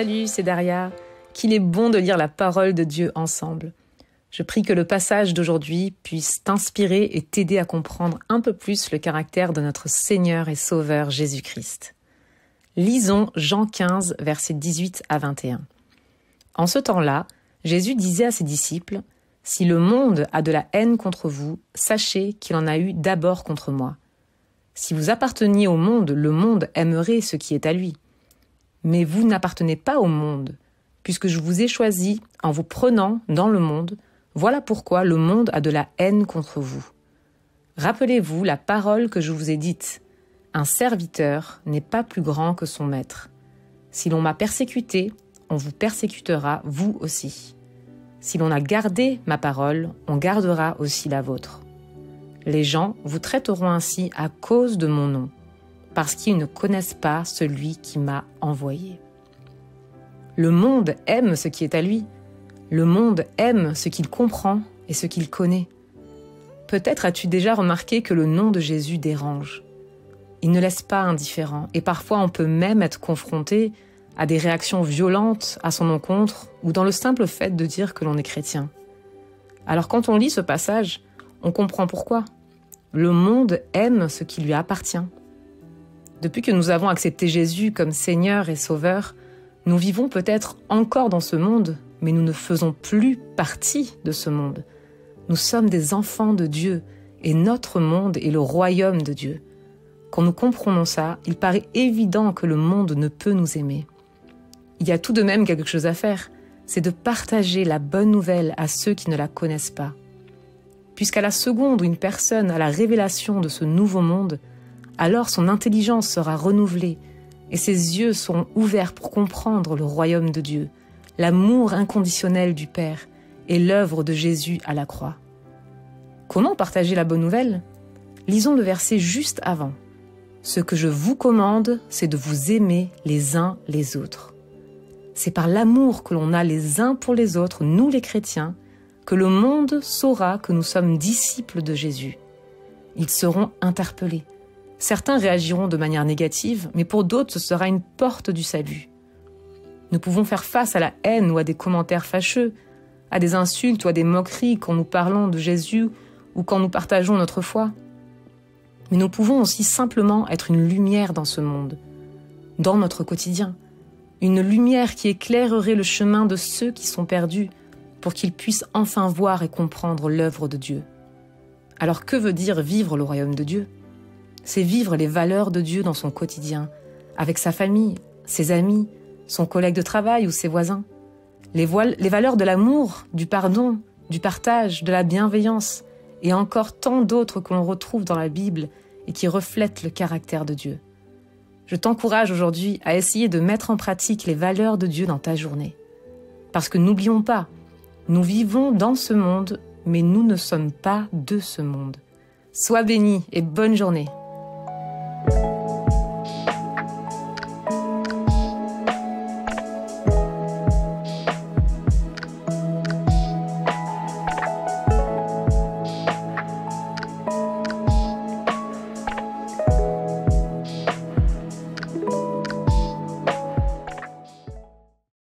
Salut, c'est Daria. Qu'il est bon de lire la parole de Dieu ensemble. Je prie que le passage d'aujourd'hui puisse t'inspirer et t'aider à comprendre un peu plus le caractère de notre Seigneur et Sauveur Jésus-Christ. Lisons Jean 15, versets 18 à 21. En ce temps-là, Jésus disait à ses disciples, « Si le monde a de la haine contre vous, sachez qu'il en a eu d'abord contre moi. Si vous apparteniez au monde, le monde aimerait ce qui est à lui. Mais vous n'appartenez pas au monde, puisque je vous ai choisi en vous prenant dans le monde. Voilà pourquoi le monde a de la haine contre vous. Rappelez-vous la parole que je vous ai dite. Un serviteur n'est pas plus grand que son maître. Si l'on m'a persécuté, on vous persécutera vous aussi. Si l'on a gardé ma parole, on gardera aussi la vôtre. Les gens vous traiteront ainsi à cause de mon nom, parce qu'ils ne connaissent pas celui qui m'a envoyé. Le monde aime ce qui est à lui. Le monde aime ce qu'il comprend et ce qu'il connaît. Peut-être as-tu déjà remarqué que le nom de Jésus dérange. Il ne laisse pas indifférent et parfois on peut même être confronté à des réactions violentes à son encontre ou dans le simple fait de dire que l'on est chrétien. Alors quand on lit ce passage, on comprend pourquoi. Le monde aime ce qui lui appartient. Depuis que nous avons accepté Jésus comme Seigneur et Sauveur, nous vivons peut-être encore dans ce monde, mais nous ne faisons plus partie de ce monde. Nous sommes des enfants de Dieu et notre monde est le royaume de Dieu. Quand nous comprenons ça, il paraît évident que le monde ne peut nous aimer. Il y a tout de même quelque chose à faire, c'est de partager la bonne nouvelle à ceux qui ne la connaissent pas. Puisqu'à la seconde où une personne a la révélation de ce nouveau monde, alors son intelligence sera renouvelée et ses yeux seront ouverts pour comprendre le royaume de Dieu, l'amour inconditionnel du Père et l'œuvre de Jésus à la croix. Comment partager la bonne nouvelle ? Lisons le verset juste avant. « Ce que je vous commande, c'est de vous aimer les uns les autres. » C'est par l'amour que l'on a les uns pour les autres, nous les chrétiens, que le monde saura que nous sommes disciples de Jésus. Ils seront interpellés. Certains réagiront de manière négative, mais pour d'autres, ce sera une porte du salut. Nous pouvons faire face à la haine ou à des commentaires fâcheux, à des insultes ou à des moqueries quand nous parlons de Jésus ou quand nous partageons notre foi. Mais nous pouvons aussi simplement être une lumière dans ce monde, dans notre quotidien. Une lumière qui éclairerait le chemin de ceux qui sont perdus pour qu'ils puissent enfin voir et comprendre l'œuvre de Dieu. Alors que veut dire vivre le royaume de Dieu ? C'est vivre les valeurs de Dieu dans son quotidien, avec sa famille, ses amis, son collègue de travail ou ses voisins. Les valeurs de l'amour, du pardon, du partage, de la bienveillance et encore tant d'autres que l'on retrouve dans la Bible et qui reflètent le caractère de Dieu. Je t'encourage aujourd'hui à essayer de mettre en pratique les valeurs de Dieu dans ta journée. Parce que n'oublions pas, nous vivons dans ce monde, mais nous ne sommes pas de ce monde. Sois béni et bonne journée.